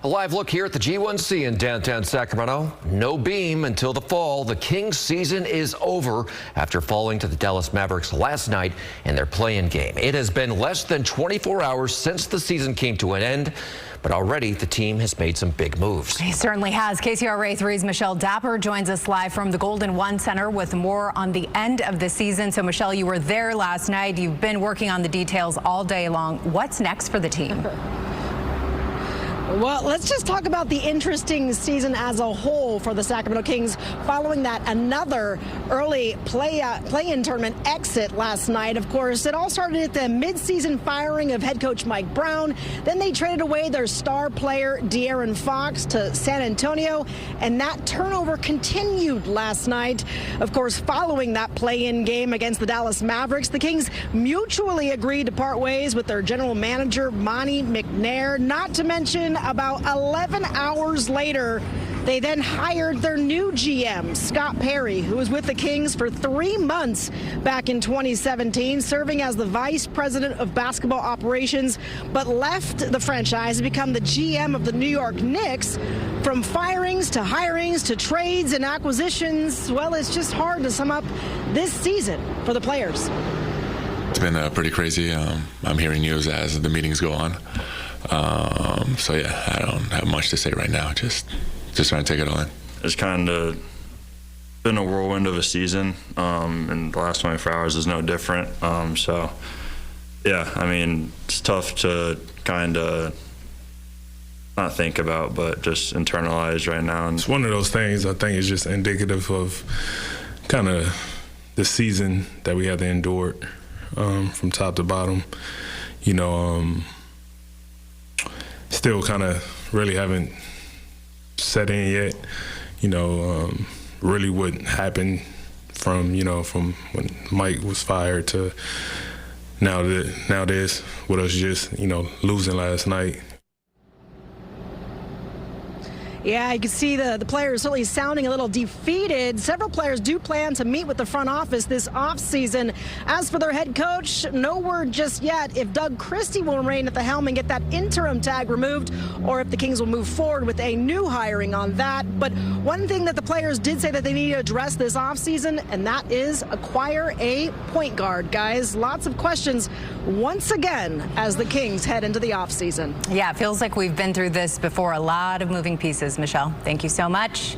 A live look here at the G1C in downtown Sacramento. No beam until the fall. The Kings season is over after falling to the Dallas Mavericks last night in their play-in game. It has been less than 24 hours since the season came to an end, but already the team has made some big moves. He certainly has. KCRA 3's Michelle Dapper joins us live from the Golden One Center with more on the end of the season. So Michelle, you were there last night. You've been working on the details all day long. What's next for the team? Well, let's just talk about the interesting season as a whole for the Sacramento Kings following that another early play-in tournament exit last night. Of course, it all started at the midseason firing of head coach Mike Brown. Then they traded away their star player De'Aaron Fox to San Antonio, and that turnover continued last night. Of course, following that play-in game against the Dallas Mavericks, the Kings mutually agreed to part ways with their general manager Monte McNair, not to mention about 11 hours later, they then hired their new GM, Scott Perry, who was with the Kings for 3 months back in 2017, serving as the vice president of basketball operations, but left the franchise to become the GM of the New York Knicks. From firings to hirings to trades and acquisitions, well, it's just hard to sum up this season for the players. It's been pretty crazy. I'm hearing news as the meetings go on. So yeah, I don't have much to say right now. Just trying to take it all in. It's kind of been a whirlwind of a season, and the last 24 hours is no different. So yeah, I mean, it's tough to kind of not think about, but just internalize right now. It's one of those things I think is just indicative of kind of the season that we had to endure from top to bottom. You know, still kind of really haven't set in yet, you know, really what happened from when Mike was fired to now this, with us just, losing last night. Yeah, you can see the players certainly sounding a little defeated. Several players do plan to meet with the front office this offseason. As for their head coach, no word just yet if Doug Christie will remain at the helm and get that interim tag removed, or if the Kings will move forward with a new hiring on that. But one thing that the players did say that they need to address this offseason, and that is acquire a point guard, guys. Lots of questions once again as the Kings head into the offseason. Yeah, it feels like we've been through this before. A lot of moving pieces. Michelle, thank you so much.